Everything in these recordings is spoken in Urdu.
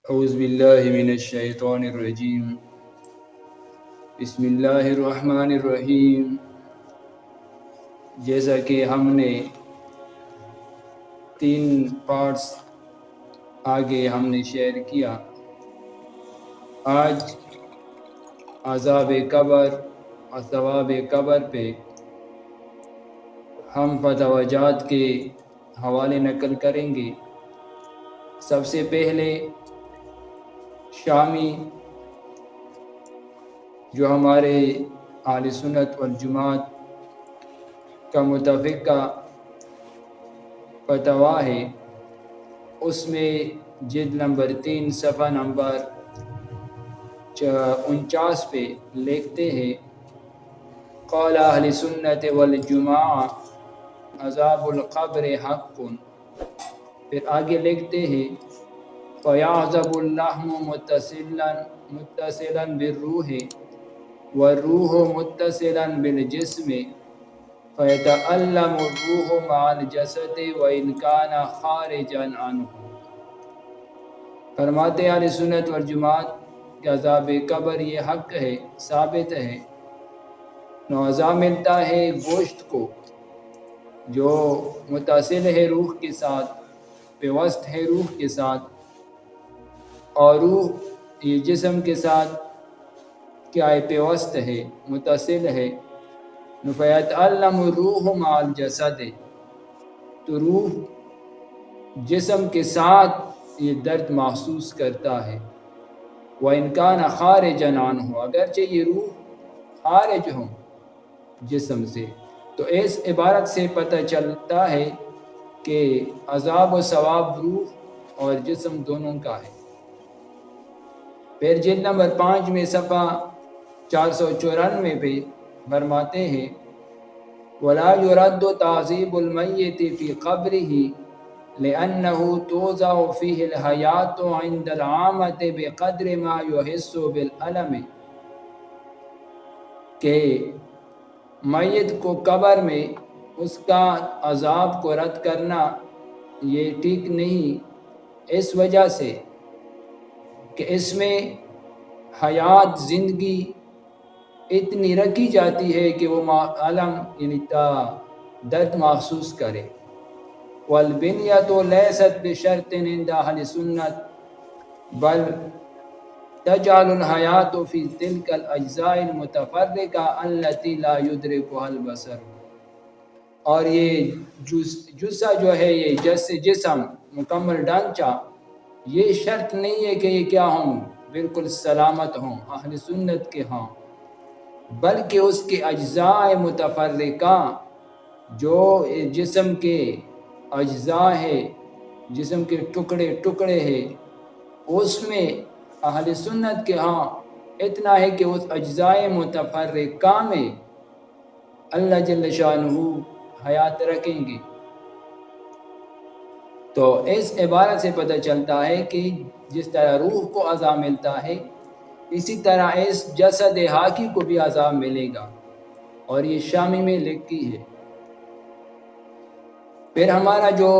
اعوذ باللہ من الشیطان الرجیم بسم اللہ الرحمن الرحیم۔ جیسا کہ ہم نے 3 پارٹس آگے ہم نے شیئر کیا، آج عذاب قبر اور ثواب قبر پہ ہم فتوجات کے حوالے نقل کریں گے۔ سب سے پہلے شامی جو ہمارے اہل سنت والجماعت کا متفقہ فتویٰ ہے، اس میں جلد نمبر 3 صفحہ نمبر 49 پہ لکھتے ہیں قال اہل سنت والجماعہ عذاب القبر حق۔ پھر آگے لکھتے ہیں فَيَعْذَبُ اللَّحْمُ مُتَّصِلًا بِالرُّوحِ وَالرُّوحُ مُتَّصِلًا بِالْجِسْمِ فَيَتَأَلَّمُ الرُّوحُ مَعَ الْجَسَدِ وَإِنْ كَانَ خَارِجًا عَنْهُ۔ فرماتے اہل سنت والجماعت کہ عذاب قبر یہ حق ہے، ثابت ہے۔ عذاب ملتا ہے گوشت کو جو متصل ہے روح کے ساتھ، پیوست ہے روح کے ساتھ، اور روح یہ جسم کے ساتھ کیا ہے؟ پیوست ہے، متصل ہے۔ فَيَتَأَلَّمُ الرُّوحُ مَعَ الْجَسَدِ، تو روح جسم کے ساتھ یہ درد محسوس کرتا ہے۔ وَإِنْ كَانَ خَارِجًا عَنْهُ، اگرچہ یہ روح خارج ہو جسم سے۔ تو اس عبارت سے پتہ چلتا ہے کہ عذاب و ثواب روح اور جسم دونوں کا ہے۔ پھر جلد نمبر 5 میں صفحہ 494 پہ فرماتے ہیں وَلَا يُرَدُّ تَعْذِيبُ الْمَيِّتِ فِي قَبْرِهِ لِأَنَّهُ تُوزَعُ فِيهِ الْحَيَاةُ عِنْدَ الْعَامَةِ بِقَدْرِ مَا يُحِسُّ بِالْأَلَمِ، کہ میت کو قبر میں اس کا عذاب کو رد کرنا یہ ٹھیک نہیں، اس وجہ سے کہ اس میں حیات، زندگی اتنی رکھی جاتی ہے کہ وہ علم یعنی درد محسوس کرے۔ وَالْبِنْيَةُ لَيْسَتْ بِشَرْطٍ عِنْدَ أَهْلِ السُّنَّةِ بل تجعل الحیات فی تلک الاجزاء المتفرقہ التي لا يدركها البصر، اور یہ جثہ جو ہے، یہ جسم مکمل ڈھانچہ، یہ شرط نہیں ہے کہ یہ کیا ہوں، بالکل سلامت ہوں اہل سنت کے ہاں، بلکہ اس کے اجزاء متفرقہ جو جسم کے اجزاء ہے، جسم کے ٹکڑے ٹکڑے ہیں، اس میں اہل سنت کے ہاں اتنا ہے کہ اس اجزاء متفرقہ میں اللہ جل شانہ حیات رکھیں گے۔ تو اس عبارت سے پتہ چلتا ہے کہ جس طرح روح کو عذاب ملتا ہے، اسی طرح اس جسد حاکی کو بھی عذاب ملے گا، اور یہ شامی میں لکھی ہے۔ پھر ہمارا جو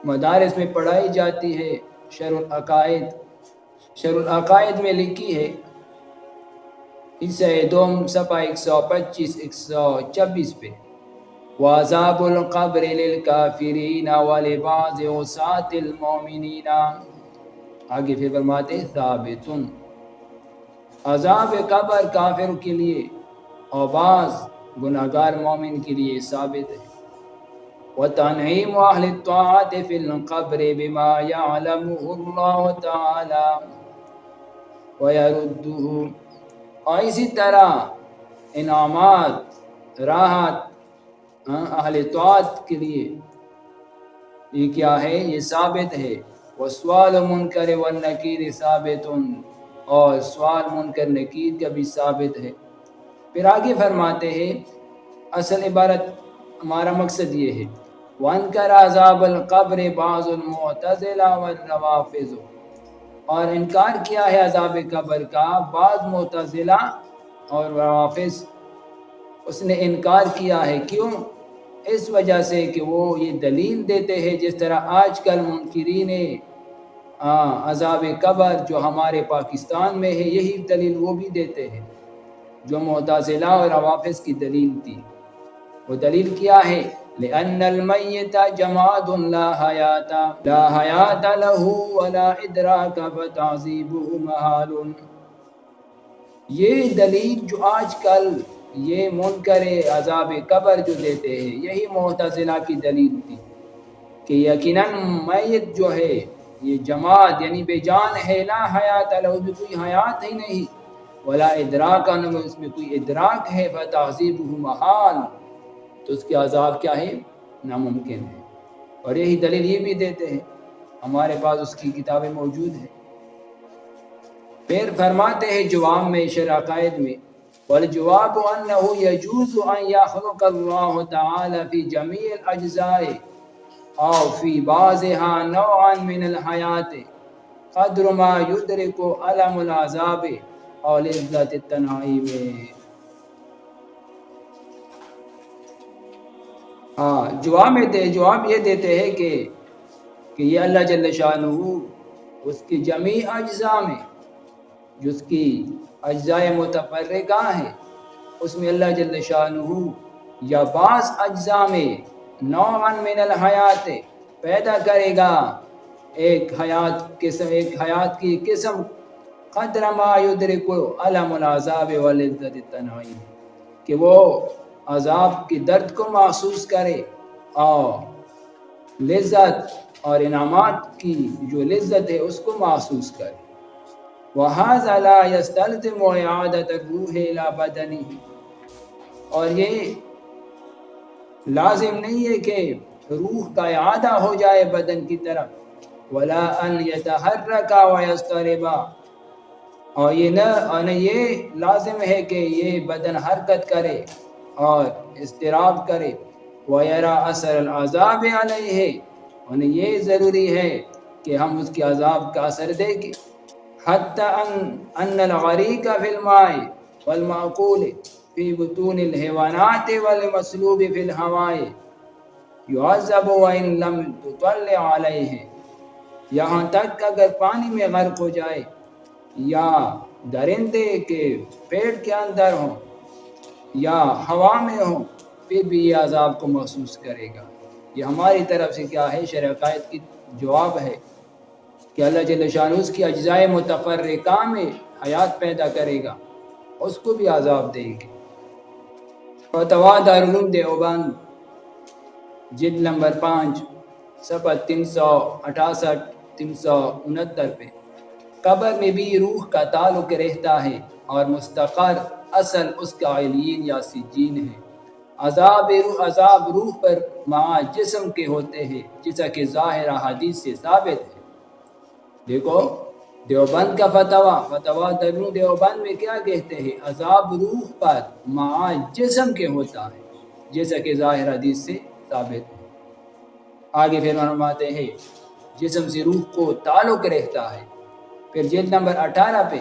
مدارس میں پڑھائی جاتی ہے شرح العقائد میں لکھی ہے، حصہ 2 صفحہ 125 126 پہ وَعَذَابُ الْقَبْرِ لِلْكَافِرِينَ وَلِبَعْضِ عُصَاةِ الْمُؤْمِنِينَ، آگے پھر فرماتے ثابتٌ، عذاب قبر کافر کے لیے اور بعض گناہگار مومن کے لیے ثابت ہے۔ وَتَنْعِيمُ أَهْلِ الطَّاعَةِ فِي الْقَبْرِ بِمَا يَعْلَمُهُ اللَّهُ تَعَالَى وَيَرُدُّهُ، اور اسی طرح انعامات، راحت اہل طاعت کے لیے یہ کیا ہے؟ یہ ثابت ہے۔ وَسُؤَالُ مُنْکَرِ وَالنَّکِیرِ ثَابِتٌ، اور سوال منکر نکیر کا بھی ثابت ہے۔ پھر آگے فرماتے ہیں اصل عبارت ہمارا مقصد یہ ہے وَأَنْكَرَ عَذَابَ الْقَبْرِ بَعْضُ الْمُعْتَزِلَةِ وَالرَّوَافِضِ، اور انکار کیا ہے عذاب قبر کا بعض معتزلہ اور روافض، اس نے انکار کیا ہے۔ کیوں؟ اس وجہ سے کہ وہ یہ دلیل دیتے ہیں، جس طرح آج کل منکرین عذاب قبر جو ہمارے پاکستان میں ہے، یہی دلیل وہ بھی دیتے ہیں جو معتزلہ اور روافض کی دلیل تھی۔ وہ دلیل کیا ہے؟ لأن المیت جماد لا حیات له ولا ادراک فتعذیبہ محال۔ یہ دلیل جو آج کل یہ منکر عذاب قبر جو دیتے ہیں، یہی معتزلہ کی دلیل تھی کہ یقیناً میت جو ہے یہ جماد یعنی بے جان ہے، لا حیات له، بھی کوئی حیات ہی نہیں، ولا ادراک، اس میں کوئی ادراک ہے، فتعذیبہ محال، تو اس کے عذاب کیا ہے؟ ناممکن ہے۔ اور یہی دلیل یہ بھی دیتے ہیں، ہمارے پاس اس کی کتابیں موجود ہیں۔ پھر فرماتے ہیں جواب میں شرح عقائد میں، والجواب انه يجوز ان يخلق الله تعالى في جميع الاجزاء او في بعضها نوعا من الحیات قدر ما يدرك الم العذاب او لذت التنعیم۔ جواب یہ دیتے ہیں کہ یہ اللہ جل شانہ اس کی جمیع اجزاء میں، جو اس کی اجزاء متفرقہ ہیں، اس میں اللہ جل شانہ یا بعض اجزاء میں نوعا من الحیات پیدا کرے گا ایک حیات کی قسم، قدر ما یدرک الم العذاب ولذت التنعیم، کہ وہ عذاب کی درد کو محسوس کرے اور لذت اور انعامات کی جو لذت ہے اس کو محسوس کرے۔ وَهَذَا لَا يَسْتَلْزِمُ إِعَادَةَ الرُّوحِ إِلَى بَدَنِهِ، اور یہ لازم نہیں ہے کہ روح کا اعادہ ہو جائے بدن کی طرف، وَلَا أَنْ يَتَحَرَّكَ وَيَسْتَرِبَ، اور یہ لازم ہے کہ یہ بدن حرکت کرے اور اضطراب کرے، وَيَرَى أَثَرَ الْعَذَابِ عَلَيْهِ، اور یہ ضروری ہے کہ ہم اس کے عذاب کا اثر دیکھیں، حَتَّى أَنَّ الْغَرِيقَ فِي الْمَاءِ وَالْمَعْقُولِ فِي بُطُونِ الْحَيْوَانَاتِ وَالْمَصْلُوبِ فِي الْهَوَاءِ يُعَذَّبُ وَإِن لَّمْ تُطَلِّعْ عَلَيْهِ، یہاں تک کہ اگر پانی میں غرق ہو جائے یا درندے کے پیٹ کے اندر ہوں یا ہوا میں ہوں، پھر بھی یہ عذاب کو محسوس کرے گا۔ یہ ہماری طرف سے کیا ہے؟ شرع عقائد کی جواب ہے کہ اللہ جل شانہ اس کی اجزاء متفرقہ میں حیات پیدا کرے گا، اس کو بھی عذاب دے گے۔ فتویٰ دارالعلوم دیوبند جلد نمبر 5 صفحہ 368 369 پہ، قبر میں بھی روح کا تعلق رہتا ہے اور مستقر اصل اس کا علیین یا سجین ہے۔ عذاب روح پر مع جسم کے ہوتے ہیں، جیسا کہ ظاہر حدیث سے ثابت ہے۔ دیکھو دیوبند کا فتویٰ دارالعلوم دیوبند میں کیا کہتے ہیں؟ عذاب روح پر مع جسم کے ہوتا ہے، جیسا کہ ظاہر حدیث سے ثابت ہے۔ آگے پھر فرماتے ہیں جسم سے روح کو تعلق رہتا ہے۔ پھر جلد نمبر 18 پہ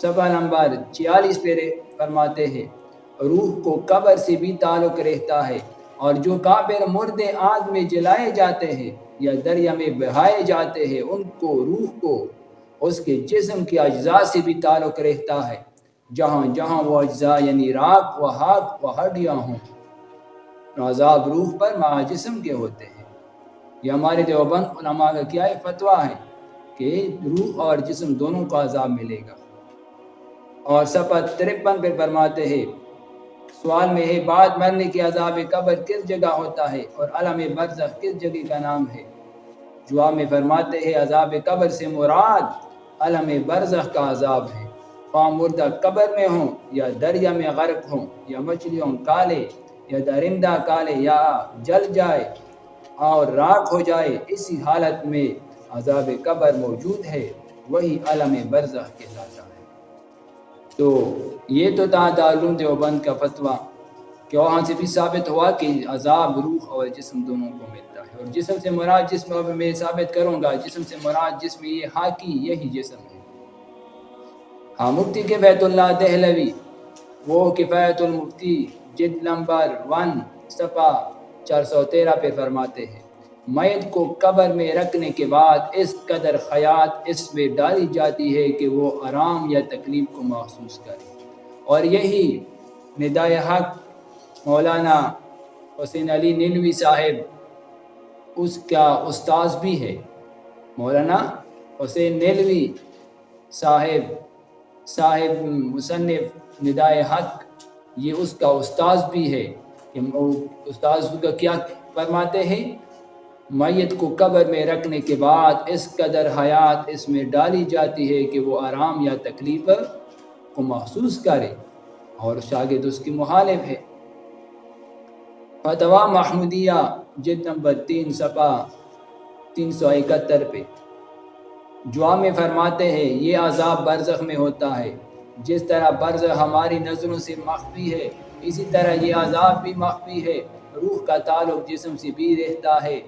صفحہ نمبر 46 پہ فرماتے ہیں روح کو قبر سے بھی تعلق رہتا ہے، اور جو کافر مردے آگ میں جلائے جاتے ہیں یا دریا میں بہائے جاتے ہیں، ان کو روح کو اس کے جسم کے اجزاء سے بھی تعلق رہتا ہے، جہاں جہاں وہ اجزاء یعنی راکھ و ہاتھ و ہڈیاں ہوں۔ عذاب روح پر مع جسم کے ہوتے ہیں۔ یہ ہمارے دیوبند علماء کا کیا فتویٰ ہے کہ روح اور جسم دونوں کو عذاب ملے گا۔ اور صفحہ 53 پہ فرماتے ہیں سوال میں ہے بعد مرنے کی عذاب قبر کس جگہ ہوتا ہے اور عالم برزخ کس جگہ کا نام ہے؟ جواب میں فرماتے ہیں عذاب قبر سے مراد عالم برزخ کا عذاب ہے، خواہ مردہ قبر میں ہوں یا دریا میں غرق ہوں یا مچھلیوں کالے یا درندہ کالے یا جل جائے اور راکھ ہو جائے، اسی حالت میں عذاب قبر موجود ہے، وہی عالم برزخ کہلاتا ہے۔ تو یہ تو تھا دارالعلوم دیوبند کا فتویٰ کہ وہاں سے بھی ثابت ہوا کہ عذاب روح اور جسم دونوں کو ملتا ہے، اور جسم سے مراد جسم اب میں ثابت کروں گا، جسم سے مراد جسم یہ حاکی یہی جسم ہے۔ ہاں مفتی کفایت اللہ دہلوی وہ کفایت المفتی جلد نمبر 1 صفحہ 413 پہ فرماتے ہیں میت کو قبر میں رکھنے کے بعد اس قدر خیات اس میں ڈالی جاتی ہے کہ وہ آرام یا تکلیف کو محسوس کرے۔ اور یہی ندائے حق مولانا حسین علی ننوی صاحب اس کا استاذ بھی ہے۔ مولانا حسین ننوی صاحب مصنف ندائے حق، یہ اس کا استاذ بھی ہے کہ استاذ کا کیا فرماتے ہیں، میت کو قبر میں رکھنے کے بعد اس قدر حیات اس میں ڈالی جاتی ہے کہ وہ آرام یا تکلیف کو محسوس کرے، اور شاگرد اس کی مخالف ہے۔ فتویٰ محمودیہ جلد نمبر 3 صفحہ 371 پہ جواب میں فرماتے ہیں یہ عذاب برزخ میں ہوتا ہے، جس طرح برزخ ہماری نظروں سے مخفی ہے اسی طرح یہ عذاب بھی مخفی ہے۔ روح کا تعلق جسم سے بھی رہتا ہے،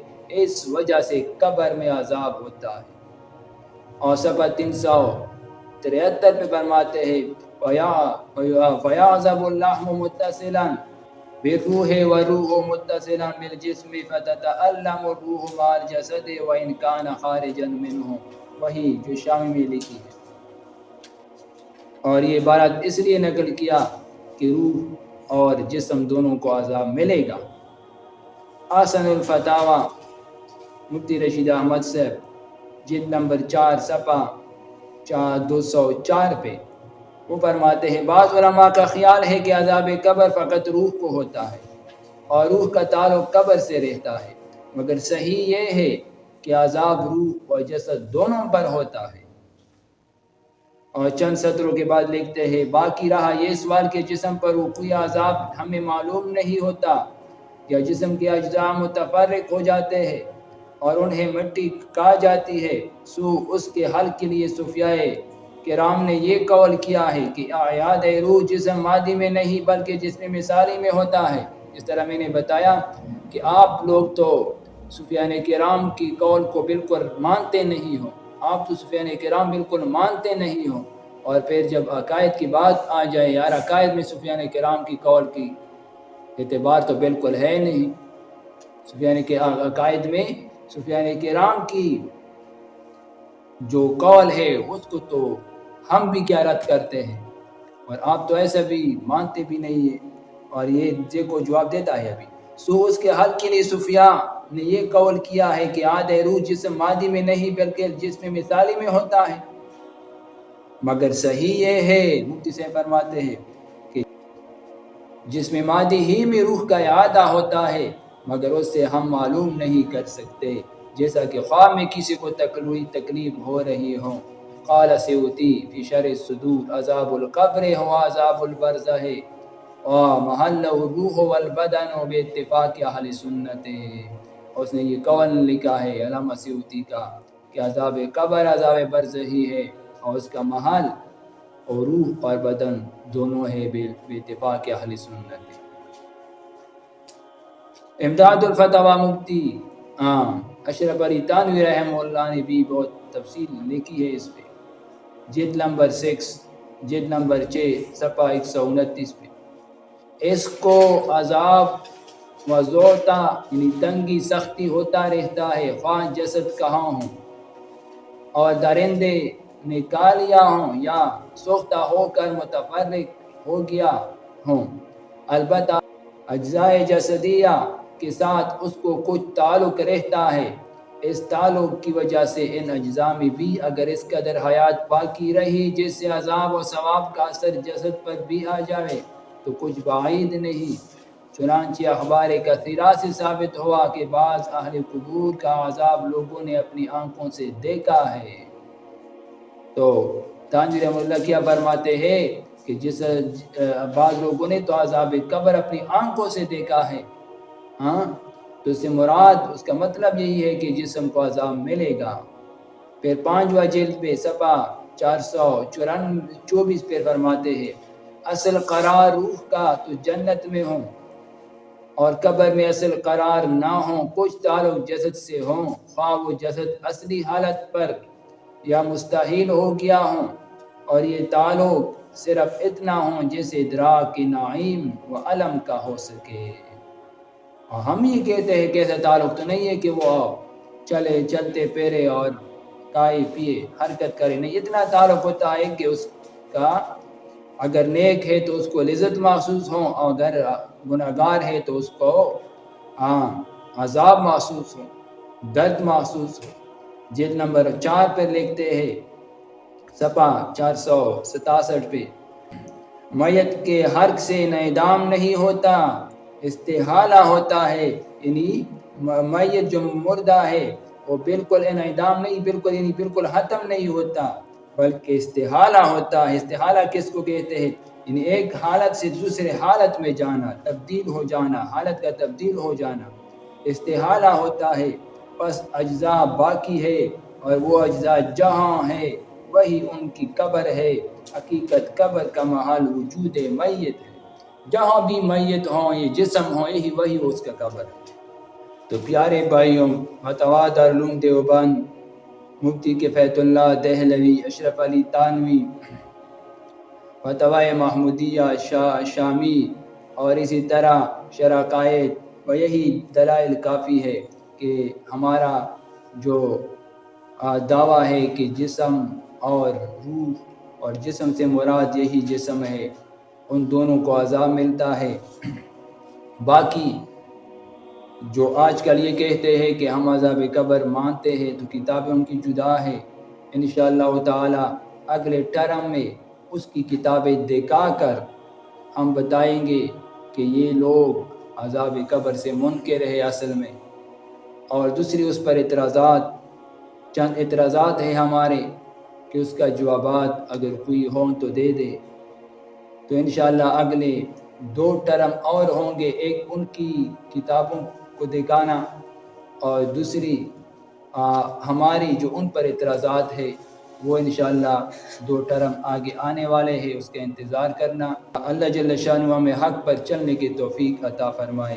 اس وجہ سے قبر میں عذاب ہوتا ہے۔ اور صفحہ 373 پہ فرماتے ہیں فَيَعْذَبُ اللَّحْمُ مُتَّصِلًا بِالرُّوحِ وَالرُّوحُ مُتَّصِلًا بِالْجِسْمِ فَتَتَأَلَّمُ الرُّوحُ مَعَ الْجَسَدِ وَإِنْ كَانَ خَارِجًا مِنْهُ، وہی جو شامی میں لکھی ہے۔ اور یہ عبارت اس لیے نقل کیا کہ روح اور جسم دونوں کو عذاب ملے گا۔ احسن الفتاویٰ مفتی رشید احمد صاحب جلد نمبر 4 صفحہ 204 پہ وہ فرماتے ہیں بعض علماء کا خیال ہے کہ عذاب قبر فقط روح کو ہوتا ہے اور روح کا تعلق قبر سے رہتا ہے، مگر صحیح یہ ہے کہ عذاب روح اور جسد دونوں پر ہوتا ہے۔ اور چند سطروں کے بعد لکھتے ہیں باقی رہا یہ سوال کہ جسم پر وقوع عذاب ہمیں معلوم نہیں ہوتا یا جسم کے اجزاء متفرق ہو جاتے ہیں اور انہیں مٹی کہا جاتی ہے، سو اس کے حل کے لیے صوفیاء کرام نے یہ قول کیا ہے کہ اعیاد روح جسم مادی میں نہیں بلکہ جسم مثالی میں ہوتا ہے۔ اس طرح میں نے بتایا کہ آپ لوگ تو صوفیاء کرام کی قول کو بالکل مانتے نہیں ہو، آپ تو صوفیاء کرام بالکل مانتے نہیں ہو، اور پھر جب عقائد کی بات آ جائے یار عقائد میں صوفیاء کرام کی قول کی اعتبار تو بالکل ہے نہیں، صوفیاء کے عقائد میں صوفیاء کرام کی جو قول ہے اس کو تو ہم بھی کیا رد کرتے ہیں، اور آپ تو ایسا بھی مانتے بھی نہیں ہیں، اور یہ کو جواب دیتا ہے ابھی۔ سو اس کے حل کے لیے صوفیاء نے یہ قول کیا ہے کہ عاد روح جسم مادی میں نہیں بلکہ جسم مثالی میں ہوتا ہے، مگر صحیح یہ ہے مفتی سے فرماتے ہیں کہ جسم مادی ہی میں روح کا اعادہ ہوتا ہے، مگر اس سے ہم معلوم نہیں کر سکتے، جیسا کہ خواب میں کسی کو تکلیف ہو رہی ہو۔ قال سیوطی فی شرح الصدور عذاب القبر ہو عذاب البرزخ ومحلہ الروح والبدن باتفاق اہل سنت۔ اس نے یہ قول لکھا ہے علامہ سیوطی کا کہ عذاب قبر عذاب برزخی ہے اور اس کا محل اور روح اور بدن دونوں ہے باتفاق اہل سنت۔ امداد الفتاویٰ مفتی اشرف علی تھانوی رحمہ اللہ نے بھی بہت تفصیل لکھی ہے اس پہ، جلد نمبر 6 صفحہ 129 پہ۔ اس کو عذاب و ذوتا یعنی تنگی سختی ہوتا رہتا ہے، خواہ جسد کہاں ہوں اور درندے نکالیا ہوں یا سوختہ ہو کر متفرق ہو گیا ہوں، البتہ اجزاء جسدیہ کے ساتھ اس کو کچھ تعلق رہتا ہے، اس تعلق کی وجہ سے ان اجزاء میں بھی اگر اس قدر حیات باقی رہی جس سے عذاب و ثواب کا اثر جسد پر بھی آ جائے تو کچھ بعید نہیں، چنانچہ اخبار کثیرہ سے ثابت ہوا کہ بعض اہل قبور کا عذاب لوگوں نے اپنی آنکھوں سے دیکھا ہے۔ تو تھانوی رحمہ اللہ کیا فرماتے ہیں کہ بعض لوگوں نے تو عذاب قبر اپنی آنکھوں سے دیکھا ہے، تو اس سے مراد اس کا مطلب یہی ہے کہ جسم کو عذاب ملے گا۔ پھر 5واں جلد پہ صفحہ 424 پہ فرماتے ہیں اصل قرار روح کا تو جنت میں ہوں اور قبر میں اصل قرار نہ ہوں، کچھ تعلق جسد سے ہوں، خواہ وہ جسد اصلی حالت پر یا مستحیل ہو گیا ہوں، اور یہ تعلق صرف اتنا ہوں جیسے ادراک نعیم و علم کا ہو سکے۔ اور ہم یہ کہتے ہیں کہ ایسا تعلق تو نہیں ہے کہ وہ چلے چلتے پھرے اور کھائے پیے حرکت کرے، نہیں، اتنا تعلق ہوتا ہے کہ اس کا اگر نیک ہے تو اس کو لذت محسوس ہو، اور اگر گناہگار ہے تو اس کو عذاب محسوس ہو، درد محسوس ہو۔ جلد نمبر 4 پر لکھتے ہیں، صفحہ 467 پہ، میت کے حرق سے نہ ادام نہیں ہوتا، استحالہ ہوتا ہے، یعنی میت جو مردہ ہے وہ بالکل انعدام نہیں، بالکل ختم نہیں ہوتا، بلکہ استحالہ ہوتا ہے۔ استحالہ کس کو کہتے ہیں؟ یعنی ایک حالت سے دوسرے حالت میں جانا، تبدیل ہو جانا، حالت کا تبدیل ہو جانا، استحالہ ہوتا ہے۔ پس اجزاء باقی ہے، اور وہ اجزاء جہاں ہے وہی ان کی قبر ہے۔ حقیقت قبر کا محل وجود میت ہے، جہاں بھی میت ہوں، یہ جسم ہوں، یہی وہی اس کا قبر ہے۔ تو پیارے بھائیوں، فتویٰ دارالعلوم دیوبند، مفتی کفایت اللہ دہلوی، اشرف علی تانوی، فتویٰ محمودیہ شامی، اور اسی طرح شرح قائد، و یہی دلائل کافی ہے کہ ہمارا جو دعویٰ ہے کہ جسم اور روح، اور جسم سے مراد یہی جسم ہے، ان دونوں کو عذاب ملتا ہے۔ باقی جو آج کل یہ کہتے ہیں کہ ہم عذاب قبر مانتے ہیں، تو کتابیں ان کی جدا ہے۔ انشاءاللہ تعالی اگلے ٹرم میں اس کی کتابیں دکھا کر ہم بتائیں گے کہ یہ لوگ عذاب قبر سے منکر ہے اصل میں۔ اور دوسری اس پر چند اعتراضات ہیں ہمارے، کہ اس کا جوابات اگر کوئی ہوں تو دے دے۔ تو انشاءاللہ اگلے 2 ٹرم اور ہوں گے، ایک ان کی کتابوں کو دکھانا، اور دوسری ہماری جو ان پر اعتراضات ہے، وہ انشاءاللہ 2 ٹرم آگے آنے والے ہیں، اس کا انتظار کرنا۔ اللہ جل شانہ ہمیں حق پر چلنے کی توفیق عطا فرمائے۔